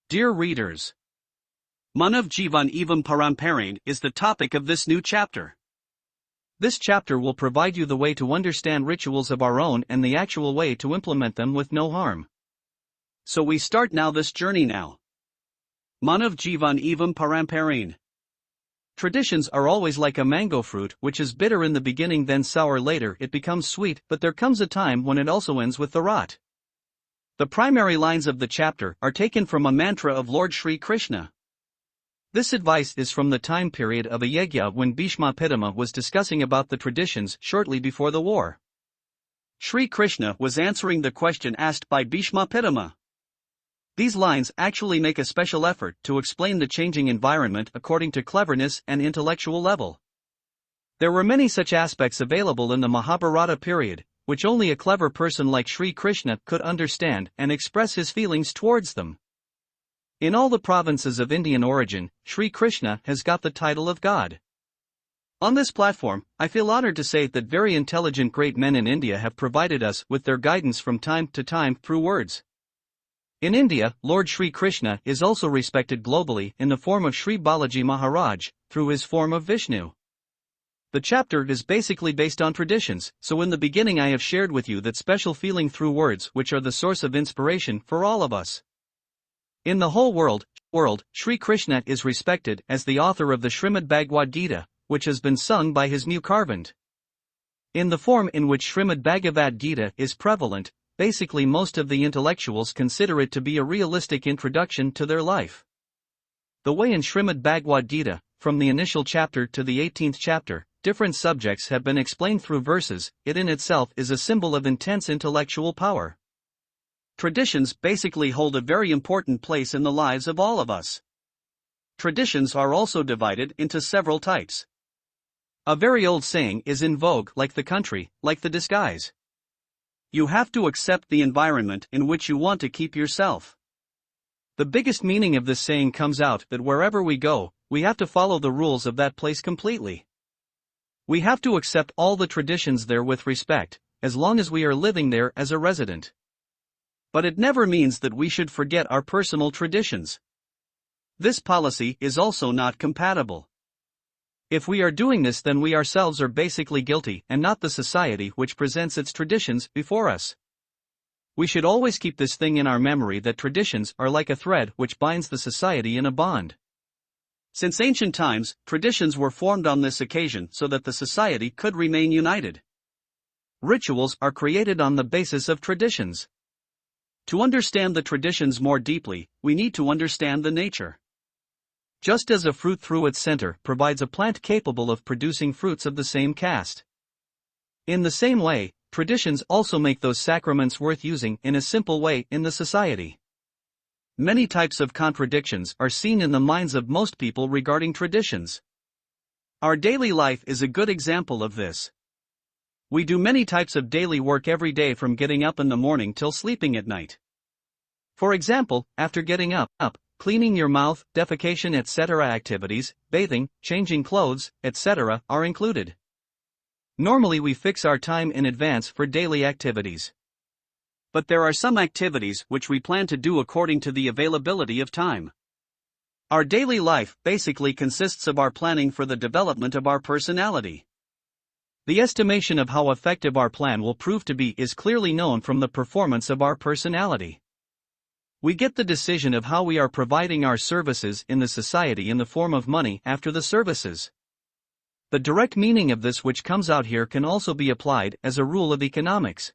Dear readers, Manav Jeevan Evam Paramparaen is the topic of this new chapter. This chapter will provide you the way to understand rituals of our own and the actual way to implement them with no harm. So we start now this journey now. Manav Jeevan Evam Paramparaen. Traditions are always like a mango fruit, which is bitter in the beginning then sour later it becomes sweet, but there comes a time when it also ends with the rot. The primary lines of the chapter are taken from a mantra of Lord Sri Krishna. This advice is from the time period of a yajna when Bhishma Pitama was discussing about the traditions shortly before the war. Sri Krishna was answering the question asked by Bhishma Pitama. These lines actually make a special effort to explain the changing environment according to cleverness and intellectual level. There were many such aspects available in the Mahabharata period, which only a clever person like Sri Krishna could understand and express his feelings towards them. In all the provinces of Indian origin, Sri Krishna has got the title of God. On this platform, I feel honored to say that very intelligent great men in India have provided us with their guidance from time to time through words. In India, Lord Sri Krishna is also respected globally in the form of Sri Balaji Maharaj, through his form of Vishnu. The chapter is basically based on traditions, so in the beginning I have shared with you that special feeling through words which are the source of inspiration for all of us. In the whole world, Sri Krishna is respected as the author of the Srimad Bhagavad Gita, which has been sung by his new Karvant. In the form in which Srimad Bhagavad Gita is prevalent, basically most of the intellectuals consider it to be a realistic introduction to their life. The way in Srimad Bhagavad Gita, from the initial chapter to the 18th chapter, different subjects have been explained through verses, it in itself is a symbol of intense intellectual power. Traditions basically hold a very important place in the lives of all of us. Traditions are also divided into several types. A very old saying is in vogue, like the country, like the disguise. You have to accept the environment in which you want to keep yourself. The biggest meaning of this saying comes out that wherever we go, we have to follow the rules of that place completely. We have to accept all the traditions there with respect, as long as we are living there as a resident. But it never means that we should forget our personal traditions. This policy is also not compatible. If we are doing this, then we ourselves are basically guilty and not the society which presents its traditions before us. We should always keep this thing in our memory that traditions are like a thread which binds the society in a bond. Since ancient times, traditions were formed on this occasion so that the society could remain united. Rituals are created on the basis of traditions. To understand the traditions more deeply, we need to understand the nature. Just as a fruit through its center provides a plant capable of producing fruits of the same caste. In the same way, traditions also make those sacraments worth using in a simple way in the society. Many types of contradictions are seen in the minds of most people regarding traditions. Our daily life is a good example of this. We do many types of daily work every day, from getting up in the morning till sleeping at night. For example, after getting up, cleaning your mouth, defecation etc. activities, bathing, changing clothes, etc. are included. Normally we fix our time in advance for daily activities. But there are some activities which we plan to do according to the availability of time. Our daily life basically consists of our planning for the development of our personality. The estimation of how effective our plan will prove to be is clearly known from the performance of our personality. We get the decision of how we are providing our services in the society in the form of money after the services. The direct meaning of this which comes out here can also be applied as a rule of economics.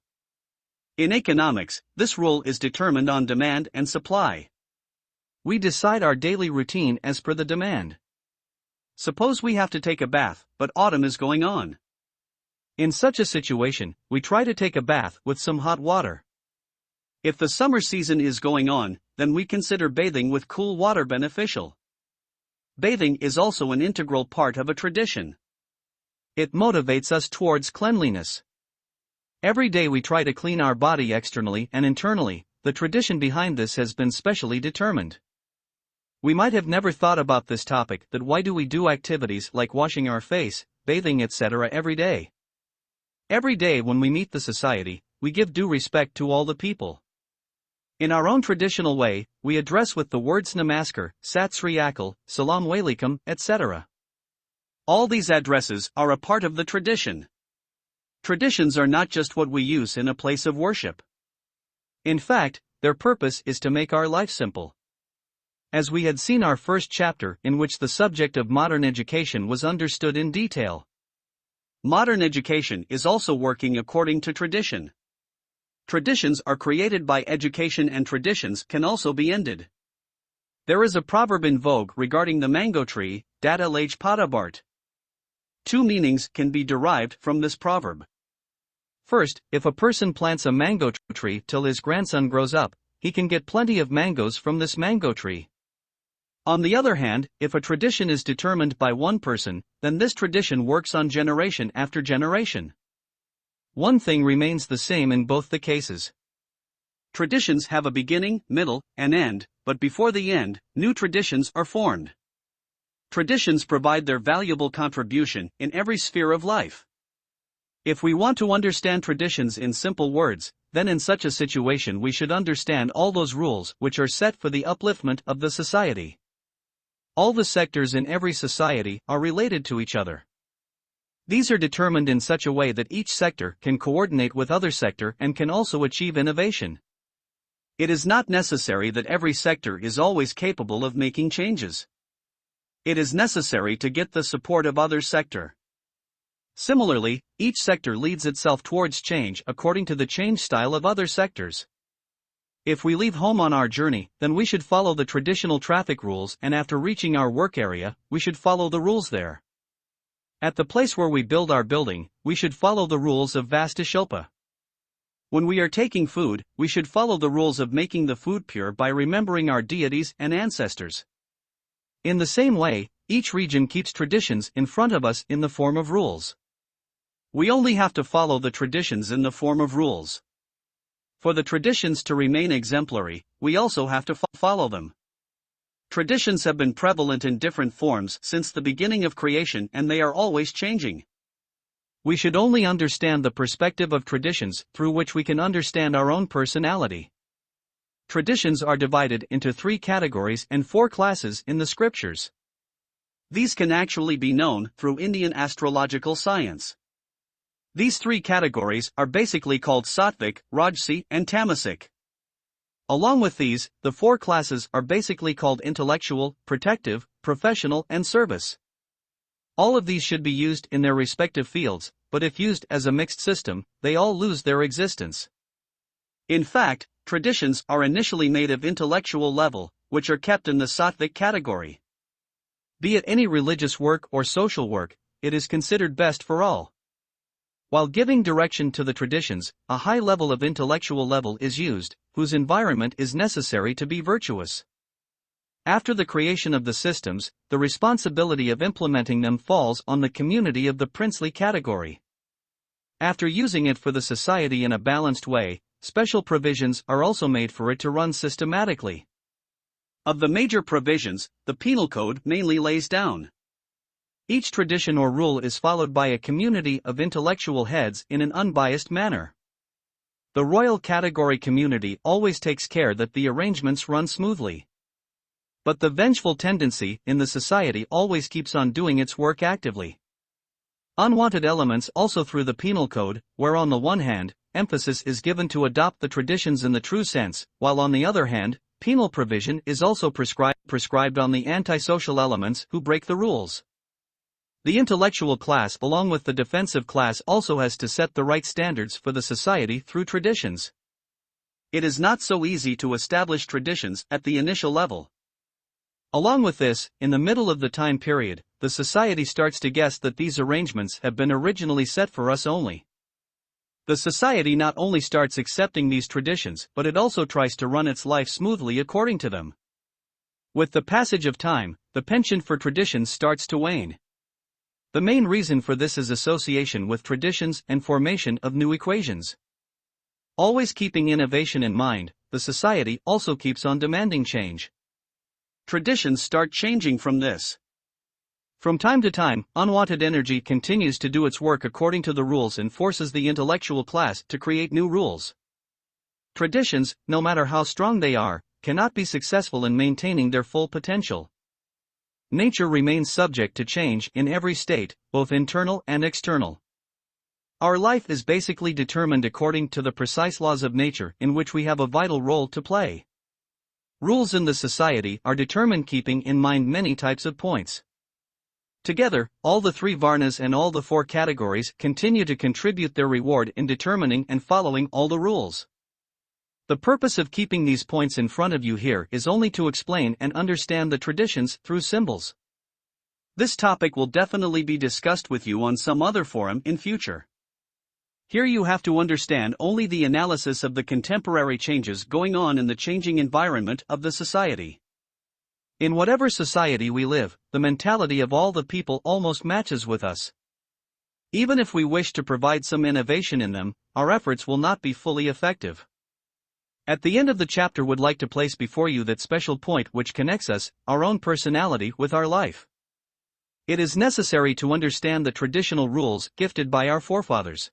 In economics, this rule is determined on demand and supply. We decide our daily routine as per the demand. Suppose we have to take a bath, but autumn is going on. In such a situation, we try to take a bath with some hot water. If the summer season is going on, then we consider bathing with cool water beneficial. Bathing is also an integral part of a tradition. It motivates us towards cleanliness. Every day we try to clean our body externally and internally. The tradition behind this has been specially determined. We might have never thought about this topic, that why do we do activities like washing our face, bathing etc. every day? Every day when we meet the society, we give due respect to all the people. In our own traditional way, we address with the words Namaskar, Sat Sri Akal, Salam Walaikum, etc. All these addresses are a part of the tradition. Traditions are not just what we use in a place of worship. In fact, their purpose is to make our life simple. As we had seen our first chapter in which the subject of modern education was understood in detail. Modern education is also working according to tradition. Traditions are created by education and traditions can also be ended. There is a proverb in vogue regarding the mango tree, Data Lage Padabart. Two meanings can be derived from this proverb. First, if a person plants a mango tree till his grandson grows up, he can get plenty of mangoes from this mango tree. On the other hand, if a tradition is determined by one person, then this tradition works on generation after generation. One thing remains the same in both the cases. Traditions have a beginning, middle, and end, but before the end, new traditions are formed. Traditions provide their valuable contribution in every sphere of life. If we want to understand traditions in simple words, then in such a situation we should understand all those rules which are set for the upliftment of the society. All the sectors in every society are related to each other. These are determined in such a way that each sector can coordinate with other sector and can also achieve innovation. It is not necessary that every sector is always capable of making changes. It is necessary to get the support of other sector. Similarly, each sector leads itself towards change according to the change style of other sectors. If we leave home on our journey, then we should follow the traditional traffic rules, and after reaching our work area, we should follow the rules there. At the place where we build our building, we should follow the rules of Vastishopa. When we are taking food, we should follow the rules of making the food pure by remembering our deities and ancestors. In the same way, each region keeps traditions in front of us in the form of rules. We only have to follow the traditions in the form of rules. For the traditions to remain exemplary, we also have to follow them. Traditions have been prevalent in different forms since the beginning of creation, and they are always changing. We should only understand the perspective of traditions through which we can understand our own personality. Traditions are divided into 3 categories and 4 classes in the scriptures. These can actually be known through Indian astrological science. These 3 categories are basically called Sattvik, Rajasi, and Tamasic. Along with these, the 4 classes are basically called intellectual, protective, professional, and service. All of these should be used in their respective fields, but if used as a mixed system, they all lose their existence. In fact, traditions are initially made of intellectual level, which are kept in the Sattvik category. Be it any religious work or social work, it is considered best for all. While giving direction to the traditions, a high level of intellectual level is used, whose environment is necessary to be virtuous. After the creation of the systems, the responsibility of implementing them falls on the community of the princely category. After using it for the society in a balanced way, special provisions are also made for it to run systematically. Of the major provisions, the penal code mainly lays down. Each tradition or rule is followed by a community of intellectual heads in an unbiased manner. The royal category community always takes care that the arrangements run smoothly. But the vengeful tendency in the society always keeps on doing its work actively. Unwanted elements also through the penal code, where on the one hand, emphasis is given to adopt the traditions in the true sense, while on the other hand, penal provision is also prescribed on the antisocial elements who break the rules. The intellectual class along with the defensive class also has to set the right standards for the society through traditions. It is not so easy to establish traditions at the initial level. Along with this, in the middle of the time period, the society starts to guess that these arrangements have been originally set for us only. The society not only starts accepting these traditions, but it also tries to run its life smoothly according to them. With the passage of time, the penchant for traditions starts to wane. The main reason for this is association with traditions and formation of new equations. Always keeping innovation in mind, the society also keeps on demanding change. Traditions start changing from this. From time to time, unwanted energy continues to do its work according to the rules and forces the intellectual class to create new rules. Traditions, no matter how strong they are, cannot be successful in maintaining their full potential. Nature remains subject to change in every state, both internal and external. Our life is basically determined according to the precise laws of nature in which we have a vital role to play. Rules in the society are determined keeping in mind many types of points. Together, all the three varnas and all the four categories continue to contribute their reward in determining and following all the rules. The purpose of keeping these points in front of you here is only to explain and understand the traditions through symbols. This topic will definitely be discussed with you on some other forum in future. Here you have to understand only the analysis of the contemporary changes going on in the changing environment of the society. In whatever society we live, the mentality of all the people almost matches with us. Even if we wish to provide some innovation in them, our efforts will not be fully effective. At the end of the chapter would like to place before you that special point which connects us, our own personality, with our life. It is necessary to understand the traditional rules gifted by our forefathers.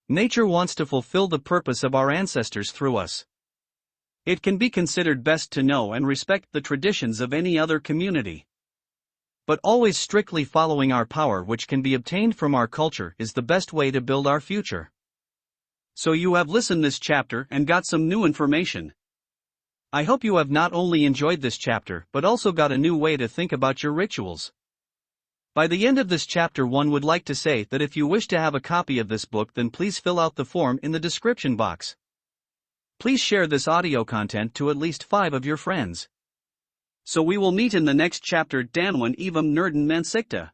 Nature wants to fulfill the purpose of our ancestors through us. It can be considered best to know and respect the traditions of any other community. But always strictly following our power which can be obtained from our culture is the best way to build our future. So you have listened this chapter and got some new information. I hope you have not only enjoyed this chapter but also got a new way to think about your rituals. By the end of this chapter one would like to say that if you wish to have a copy of this book then please fill out the form in the description box. Please share this audio content to at least 5 of your friends. So we will meet in the next chapter. Danwan Evam Nerden Mansikta.